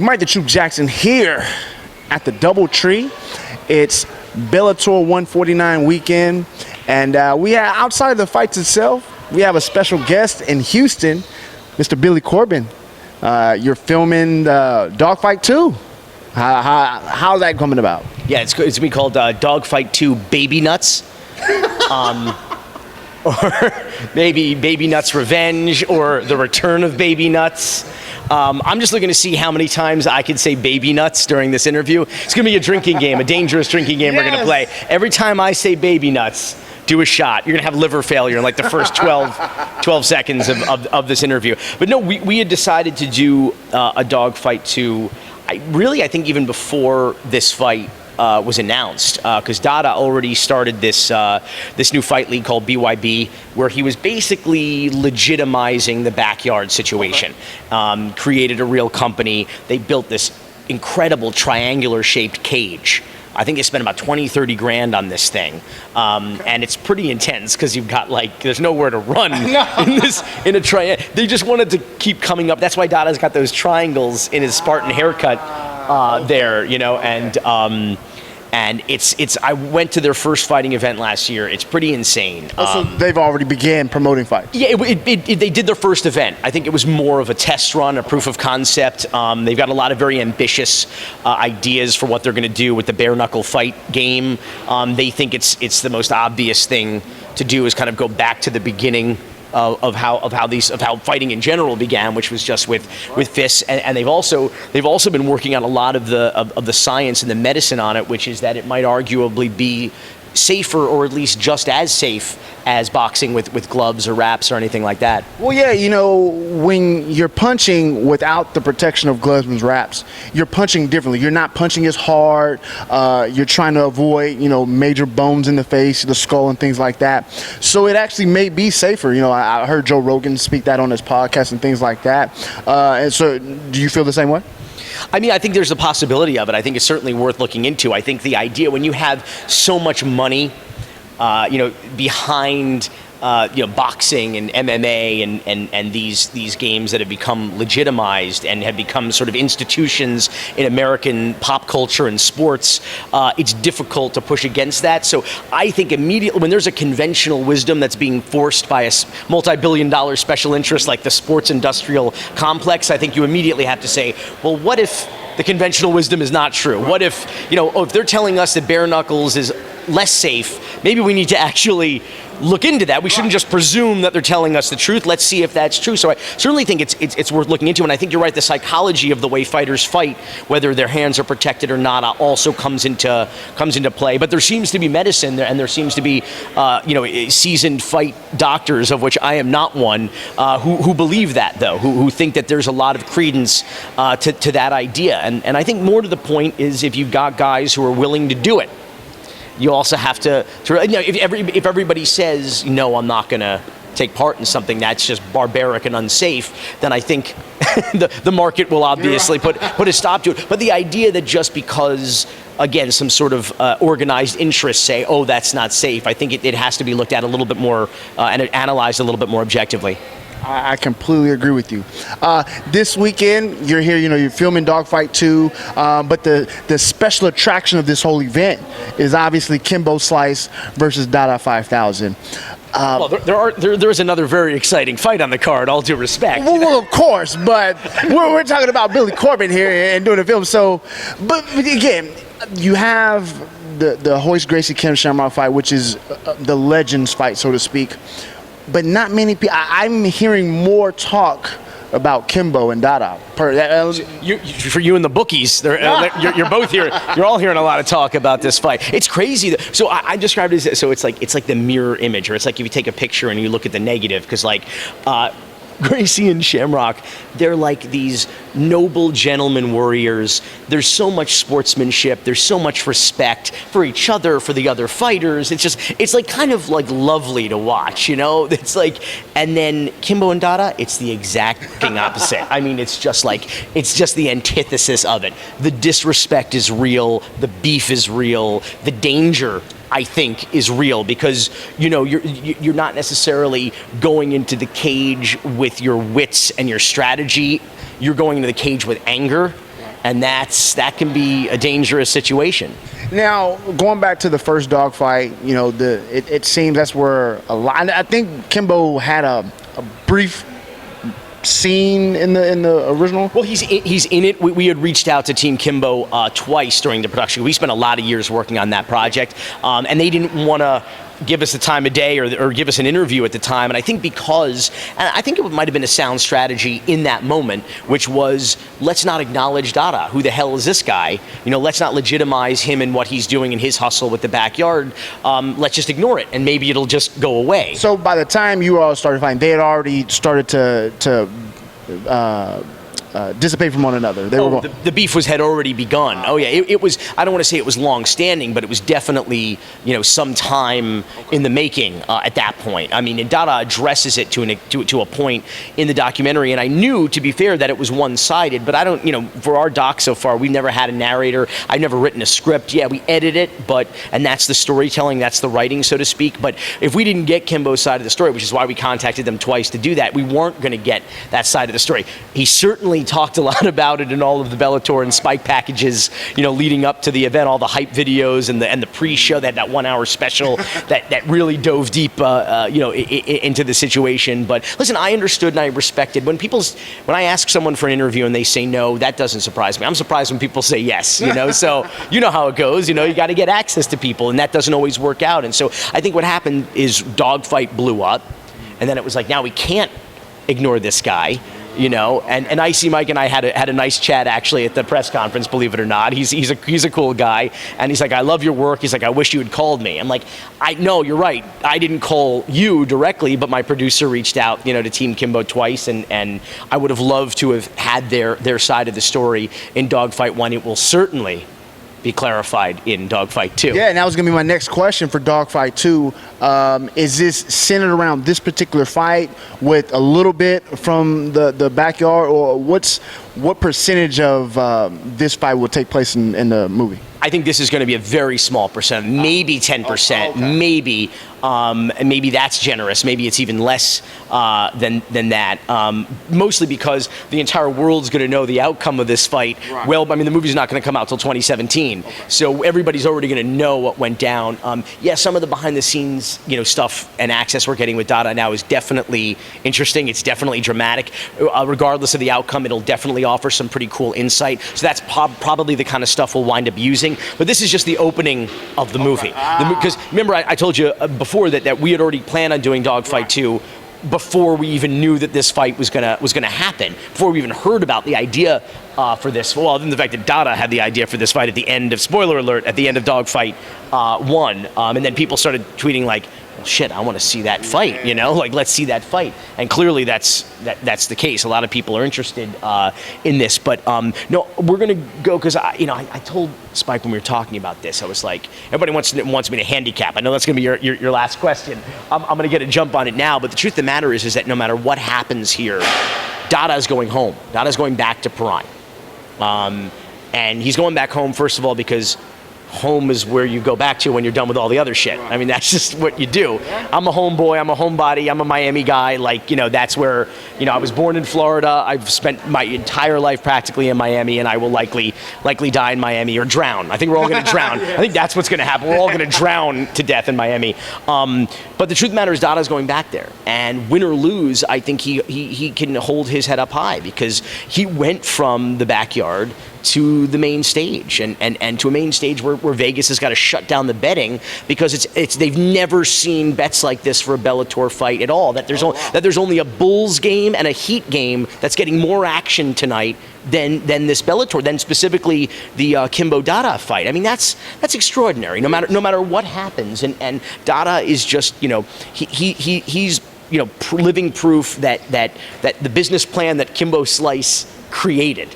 Mike the Troop Jackson here at the DoubleTree. It's Bellator 149 weekend, and we have, outside of the fights itself, we have a special guest in Houston, Mr. Billy Corben. You're filming Dawg Fight 2. How's that coming about? Yeah, it's going to be called Dawg Fight 2 Baby Nuts. Or maybe Baby Nuts Revenge, or The Return of Baby Nuts. I'm just looking to see how many times I can say baby nuts during this interview. It's going to be a drinking game, a dangerous drinking game we're going to play. Every time I say baby nuts, do a shot. You're going to have liver failure in like the first 12 seconds of this interview. But no, we had decided to do a Dawg Fight 2, I think even before this fight was announced, because Dada already started this new fight league called BYB, where he was basically legitimizing the backyard situation. Created a real company. They built this incredible triangular-shaped cage. I think they spent about 20-30 grand on this thing, and it's pretty intense because you've got there's nowhere to run in a triangle. They just wanted to keep coming up. That's why Dada's got those triangles in his Spartan haircut there, and it's. I went to their first fighting event last year. It's pretty insane. So they've already began promoting fights. Yeah, they did their first event. I think it was more of a test run, a proof of concept. They've got a lot of very ambitious ideas for what they're going to do with the bare knuckle fight game. They think it's the most obvious thing to do is kind of go back to the beginning of how fighting in general began, which was just with fists, and they've also been working on a lot of the science and the medicine on it, which is that it might arguably be safer, or at least just as safe as boxing with gloves or wraps or anything like that. Well, yeah, when you're punching without the protection of gloves and wraps, you're punching differently. You're not punching as hard. You're trying to avoid, major bones in the face, the skull, and things like that. So it actually may be safer. I heard Joe Rogan speak that on his podcast and things like that. And so, do you feel the same way? I mean, I think there's a possibility of it. I think it's certainly worth looking into. I think the idea, when you have so much money, behind, boxing and MMA and these games that have become legitimized and have become sort of institutions in American pop culture and sports, it's difficult to push against that. So I think immediately when there's a conventional wisdom that's being forced by a multi-billion-dollar special interest like the sports industrial complex, I think you immediately have to say, well, what if the conventional wisdom is not true? What if, if they're telling us that bare knuckles is less safe, maybe we need to actually look into that. We shouldn't just presume that they're telling us the truth. Let's see if that's true. So I certainly think it's worth looking into, and I think you're right. The psychology of the way fighters fight, whether their hands are protected or not, also comes into play. But there seems to be medicine there, and there seems to be seasoned fight doctors, of which I am not one, who believe that, though, who think that there's a lot of credence to that idea. And I think more to the point is if you've got guys who are willing to do it. You also have to if everybody says, no, I'm not going to take part in something that's just barbaric and unsafe, then I think the market will obviously put a stop to it. But the idea that just because, again, some sort of organized interests say, oh, that's not safe, I think it has to be looked at a little bit more and analyzed a little bit more objectively. I completely agree with you. This weekend, you're here, you're filming Dawg Fight 2, but the special attraction of this whole event is obviously Kimbo Slice versus Dada 5000. Well, there's another very exciting fight on the card, all due respect. Well, of course, but we're talking about Billy Corben here and doing a film. So, but again, you have the Royce Gracie Ken Shamrock fight, which is the Legends fight, so to speak. But not many people. I'm hearing more talk about Kimbo and Dada. For you and the bookies, you're both here. You're all hearing a lot of talk about this fight. It's crazy. So I described it as, so it's like the mirror image, or it's like if you take a picture and you look at the negative, because Gracie and Shamrock, they're like these noble gentleman warriors. There's so much sportsmanship. There's so much respect for each other, for the other fighters. It's like kind of like lovely to watch, It's like, and then Kimbo and Dada, it's the exact fucking opposite. I mean, it's just the antithesis of it. The disrespect is real. The beef is real. The danger, I think, is real, because you're not necessarily going into the cage with your wits and your strategy. You're going into the cage with anger, and that can be a dangerous situation. Now, going back to the first dogfight, you know, it seems that's where a lot. I think Kimbo had a brief scene in the original. Well, he's in it. We had reached out to Team Kimbo twice during the production. We spent a lot of years working on that project, and they didn't want to give us the time of day or give us an interview at the time. And I think I think it might have been a sound strategy in that moment, which was, let's not acknowledge Dada. Who the hell is this guy? You know, let's not legitimize him and what he's doing in his hustle with the backyard. Let's just ignore it, and maybe it'll just go away. So by the time you all started fighting, they had already started to dissipate from one another. The beef had already begun. Oh yeah, it was. I don't want to say it was long standing, but it was definitely, you know, some time in the making at that point. I mean, and Dada addresses it to a point in the documentary, and I knew, to be fair, that it was one-sided. But I don't, you know, for our doc so far, we've never had a narrator. I've never written a script. Yeah, we edit it, and that's the storytelling, that's the writing, so to speak. But if we didn't get Kimbo's side of the story, which is why we contacted them twice to do that, we weren't going to get that side of the story. He certainly talked a lot about it in all of the Bellator and Spike packages, you know, leading up to the event, all the hype videos and the pre-show, that 1 hour special that really dove deep, you know, into the situation. But listen, I understood and I respected when I ask someone for an interview and they say no, that doesn't surprise me. I'm surprised when people say yes, you know. So you know how it goes, you know, you got to get access to people, and that doesn't always work out. And so I think what happened is Dogfight blew up, and then it was like, now we can't ignore this guy. You know, and Icy Mike and I had a nice chat actually at the press conference, believe it or not. He's a cool guy, and he's like, I love your work. He's like, I wish you had called me. I'm like, I know, you're right. I didn't call you directly, but my producer reached out, you know, to Team Kimbo twice, and I would have loved to have had their side of the story in Dogfight 1. It will certainly be clarified in Dogfight 2. Yeah, and that was going to be my next question for Dogfight 2. Is this centered around this particular fight with a little bit from the backyard, or what percentage of this fight will take place in the movie? I think this is going to be a very small percent, maybe 10%, okay. Maybe, and maybe that's generous. Maybe it's even less than that. Mostly because the entire world's going to know the outcome of this fight. Right. Well, I mean, the movie's not going to come out till 2017, okay. So everybody's already going to know what went down. Yeah, some of the behind-the-scenes, you know, stuff and access we're getting with Dada now is definitely interesting. It's definitely dramatic. Regardless of the outcome, it'll definitely offer some pretty cool insight. So that's probably the kind of stuff we'll wind up using. But this is just the opening of the movie. Because remember, I told you before that we had already planned on doing Dogfight 2 before we even knew that this fight was gonna happen. Before we even heard about the idea for this. Well, other than the fact that Dada had the idea for this fight at the end of, spoiler alert, at the end of Dogfight 1, and then people started tweeting like, well, shit, I want to see that fight, you know, like, let's see that fight. And clearly that's the case. A lot of people are interested in this, but no, we're going to go, because I told Spike when we were talking about this, I was like, everybody wants me to handicap. I know that's going to be your last question. I'm going to get a jump on it now, but the truth of the matter is that no matter what happens here, Dada's going home. Dada's going back to Prime. And he's going back home, first of all, because home is where you go back to when you're done with all the other shit. I mean, that's just what you do. I'm a homeboy, I'm a homebody, I'm a Miami guy. Like, you know, that's where, you know, I was born in Florida. I've spent my entire life practically in Miami, and I will likely die in Miami or drown. I think we're all going to drown. Yes. I think that's what's going to happen. We're all going to drown to death in Miami. But the truth of the matter is Dada's going back there. And win or lose, I think he can hold his head up high, because he went from the backyard to the main stage, and to a main stage where Vegas has got to shut down the betting, because they've never seen bets like this for a Bellator fight at all. That there's only a Bulls game and a Heat game that's getting more action tonight than this Bellator, than specifically the Kimbo Dada fight. I mean, that's extraordinary. No matter what happens, and Dada is just, you know, he's, you know, living proof that the business plan that Kimbo Slice created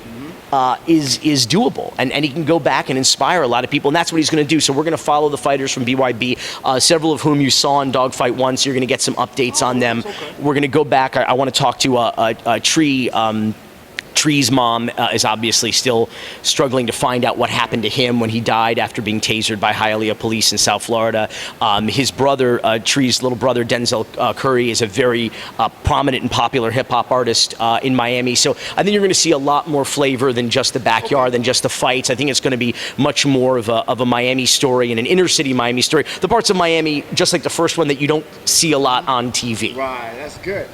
is doable, and he can go back and inspire a lot of people, and that's what he's going to do. So we're going to follow the fighters from BYB, several of whom you saw in Dogfight 1, so you're going to get some updates on them. Okay. We're going to go back. I want to talk to Tree Tree's mom is obviously still struggling to find out what happened to him when he died after being tasered by Hialeah police in South Florida. His brother, Tree's little brother, Denzel Curry, is a very prominent and popular hip-hop artist in Miami. So I think you're going to see a lot more flavor than just the backyard, than just the fights. I think it's going to be much more of a Miami story and an inner-city Miami story. The parts of Miami, just like the first one, that you don't see a lot on TV. Right, that's good.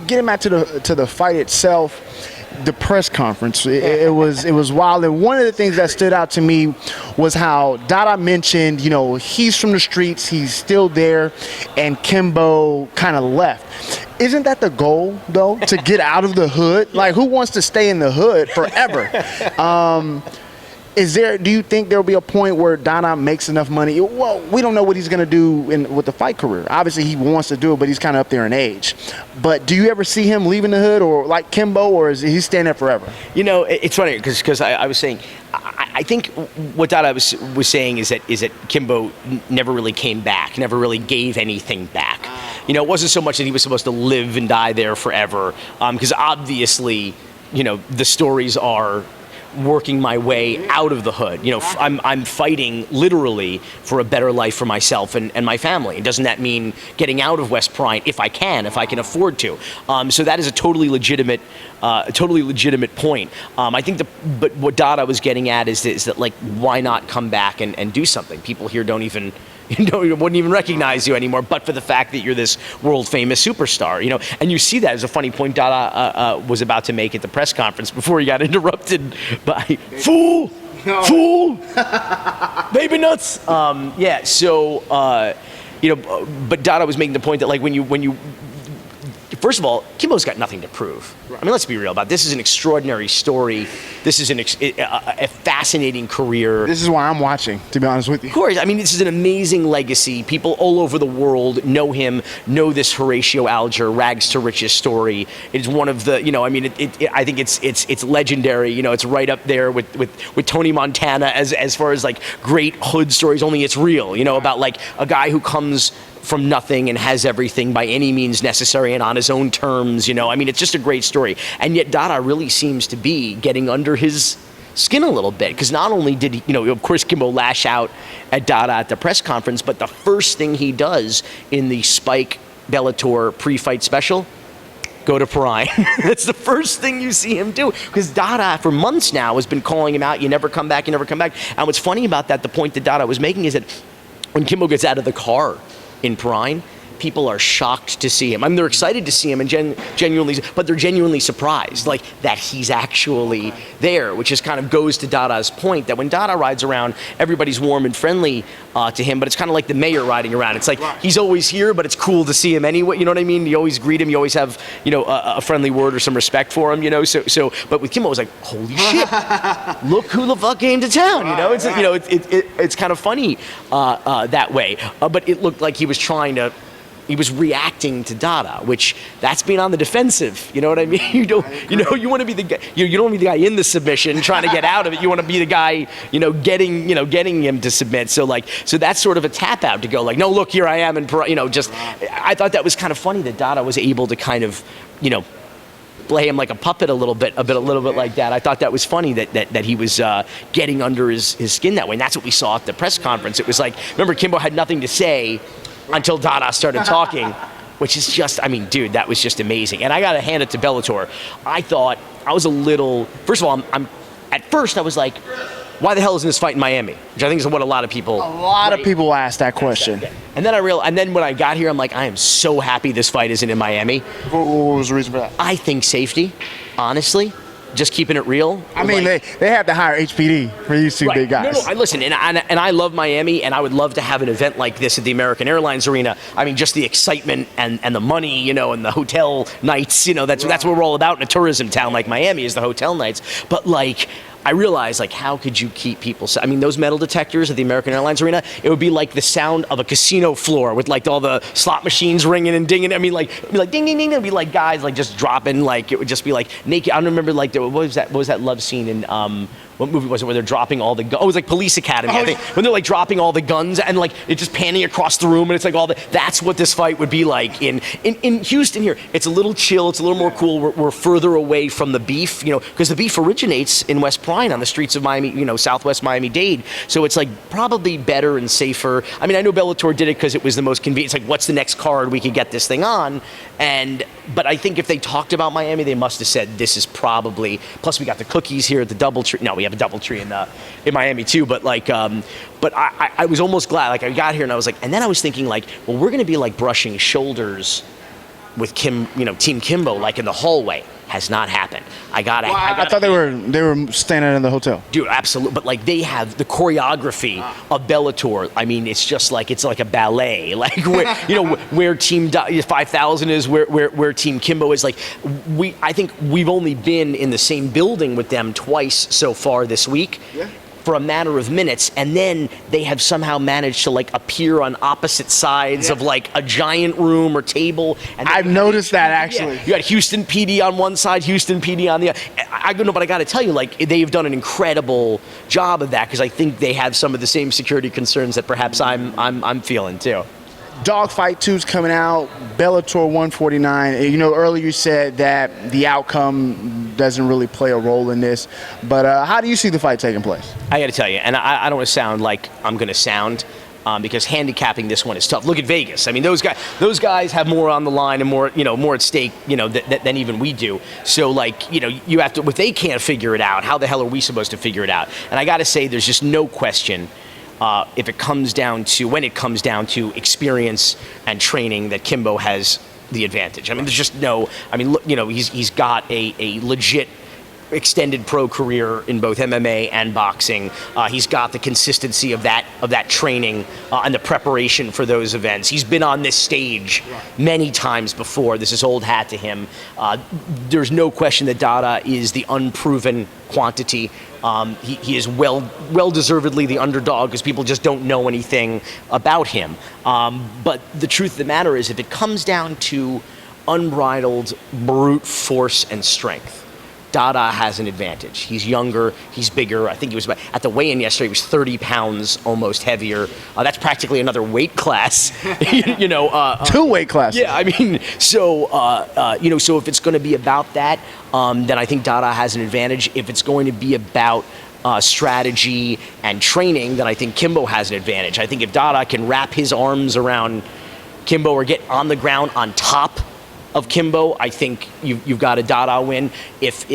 Getting back to the fight itself, the press conference, it was wild. And one of the things that stood out to me was how Dada mentioned, he's from the streets, he's still there, and Kimbo kind of left. Isn't that the goal, though, to get out of the hood? Like, who wants to stay in the hood forever? Do you think there'll be a point where Dada makes enough money? Well, we don't know what he's going to do with the fight career. Obviously, he wants to do it, but he's kind of up there in age. But do you ever see him leaving the hood, or like Kimbo, or is he staying there forever? It's funny because I was saying, I think what Dada was saying is that Kimbo never really came back, never really gave anything back. It wasn't so much that he was supposed to live and die there forever, because obviously, the stories are working my way out of the hood. I'm fighting literally for a better life for myself and my family. Doesn't that mean getting out of West Bryant if I can afford to? So that is a totally legitimate point. I think but what Dada was getting at is that like, why not come back and do something? People here wouldn't even recognize you anymore, but for the fact that you're this world-famous superstar, and you see that as a funny point Dada was about to make at the press conference before he got interrupted by fool, baby nuts. But Dada was making the point that like when you first of all, Kimbo's got nothing to prove. Right. I mean, let's be real about it. This is an extraordinary story. This is a fascinating career. This is why I'm watching, to be honest with you. Of course. I mean, this is an amazing legacy. People all over the world know him, know this Horatio Alger, rags to riches story. It's one of the, I think it's legendary. It's right up there with Tony Montana as far as like great hood stories, only it's real, about like a guy who comes from nothing and has everything by any means necessary and on his own terms, it's just a great story. And yet Dada really seems to be getting under his skin a little bit, because not only did he, of course, Kimbo lash out at Dada at the press conference, but the first thing he does in the Spike Bellator pre-fight special, go to Prime. That's the first thing you see him do, because Dada for months now has been calling him out, you never come back. And what's funny about that, the point that Dada was making, is that when Kimbo gets out of the car in Prime, people are shocked to see him. I mean, they're excited to see him and but they're genuinely surprised, like that he's actually there, which just kind of goes to Dada's point that when Dada rides around, everybody's warm and friendly to him, but it's kind of like the mayor riding around. It's like he's always here, but it's cool to see him anyway. You know what I mean? You always greet him. You always have a friendly word or some respect for him. So but with Kimbo, it was like, holy shit, look who the fuck came to town. It's kind of funny that way. But it looked like he was reacting to Dada, which that's being on the defensive. You know what I mean? You want to be the guy. You don't want to be the guy in the submission trying to get out of it. You want to be the guy, getting him to submit. So that's sort of a tap out to go like, no, look, here I am, and I thought that was kind of funny that Dada was able to kind of, play him like a puppet a little bit like that. I thought that was funny that he was getting under his skin that way, and that's what we saw at the press conference. It was like, remember, Kimbo had nothing to say until Dada started talking, which is just, dude, that was just amazing. And I got to hand it to Bellator. I thought I was a little, first of all, at first I was like, why the hell isn't this fight in Miami? Which I think is what a lot of people ask that question. And then and then when I got here, I'm like, I am so happy this fight isn't in Miami. What was the reason for that? I think safety, honestly. Just keeping it real. I mean, they have to hire HPD for these two big guys. No, listen, and I love Miami, and I would love to have an event like this at the American Airlines Arena. I mean, just the excitement and the money, and the hotel nights, that's what we're all about in a tourism town like Miami, is the hotel nights. But I realized, how could you keep people? Those metal detectors at the American Airlines Arena, it would be like the sound of a casino floor with all the slot machines ringing and dinging. It'd be like ding, ding, ding. It'd be guys just dropping. It would just be naked. I don't remember what was that love scene in what movie was it where they're dropping all the guns? Oh, it was like Police Academy, I Oh, think, when they're like dropping all the guns and like it's just panning across the room and it's like that's what this fight would be like in Houston here. It's a little chill, it's a little more cool. We're further away from the beef, because the beef originates in West Bryan on the streets of Miami, Southwest Miami-Dade. So it's like probably better and safer. I mean, I know Bellator did it because it was the most convenient. It's like, what's the next card we could get this thing on? But I think if they talked about Miami, they must have said this is probably. Plus, we got the cookies here at the DoubleTree. No, we have a DoubleTree in Miami too. But I was almost glad. Like I got here and I was like, and then I was thinking like, well, we're going to be like brushing shoulders with Team Kimbo, like in the hallway. Has not happened. I thought they were standing in the hotel. Dude, absolutely. But like they have the choreography of Bellator. I mean, it's like a ballet. Like where Team 5000 is, where Team Kimbo is. Like I think we've only been in the same building with them twice so far this week. Yeah. For a matter of minutes, and then they have somehow managed to like appear on opposite sides of like a giant room or table. And I've noticed that actually. Yeah, you got Houston PD on one side, Houston PD on the other. I don't know, but I got to tell you, like they've done an incredible job of that because I think they have some of the same security concerns that perhaps I'm feeling too. Dawg Fight 2 is coming out, Bellator 149. Earlier you said that the outcome doesn't really play a role in this, but how do you see the fight taking place? I got to tell you, and I don't want to sound like I'm going to sound, because handicapping this one is tough. Look at Vegas. I mean, those guys have more on the line and more at stake, than even we do. So like, you have to. If they can't figure it out, how the hell are we supposed to figure it out? And I got to say, there's just no question. When it comes down to experience and training, that Kimbo has the advantage. I mean, there's just no. I mean, look, he's got a legit extended pro career in both MMA and boxing. He's got the consistency of that training and the preparation for those events. He's been on this stage many times before. This is old hat to him. There's no question that Dada is the unproven quantity. He is well deservedly the underdog because people just don't know anything about him. But the truth of the matter is, if it comes down to unbridled brute force and strength, Dada has an advantage. He's younger, he's bigger. I think he was at the weigh-in yesterday. He was 30 pounds almost heavier. That's practically another weight class. 2 weight classes. Yeah, I mean, so if it's going to be about that, then I think Dada has an advantage. If it's going to be about strategy and training, then I think Kimbo has an advantage. I think if Dada can wrap his arms around Kimbo or get on the ground on top of Kimbo, I think you've got a Dada win. If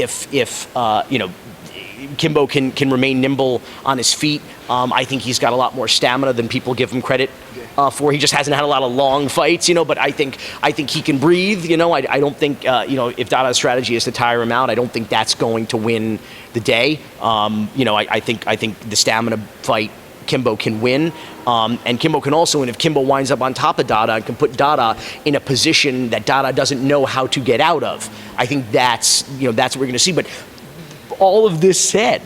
Kimbo can remain nimble on his feet, I think he's got a lot more stamina than people give him credit for. He just hasn't had a lot of long fights, but I think he can breathe. I don't think if Dada's strategy is to tire him out, I don't think that's going to win the day. I think the stamina fight Kimbo can win, and Kimbo can also win if Kimbo winds up on top of Dada and can put Dada in a position that Dada doesn't know how to get out of. I think that's what we're going to see. But all of this said,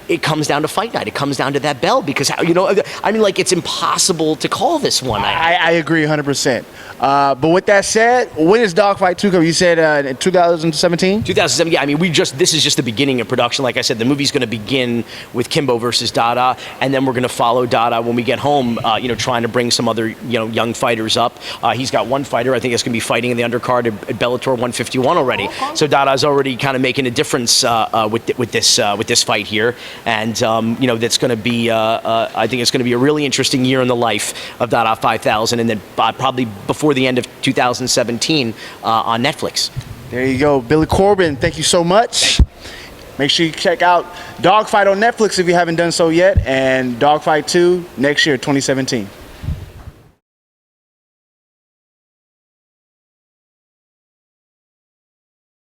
it comes down to fight night. It comes down to that bell because it's impossible to call this one. I agree 100%. But with that said, when is Dawg Fight 2 coming? You said in 2017? 2007, yeah. I mean, this is just the beginning of production. Like I said, the movie's going to begin with Kimbo versus Dada, and then we're going to follow Dada when we get home, trying to bring some other, young fighters up. He's got one fighter, I think, that's going to be fighting in the undercard at Bellator 151 already. Okay. So Dada's already kind of making a difference with this fight here. And, that's going to be, I think it's going to be a really interesting year in the life of Dada 5000, and then probably before the end of 2017 on Netflix. There you go. Billy Corben, thank you so much. Make sure you check out Dawg Fight on Netflix if you haven't done so yet, and Dawg Fight 2 next year, 2017.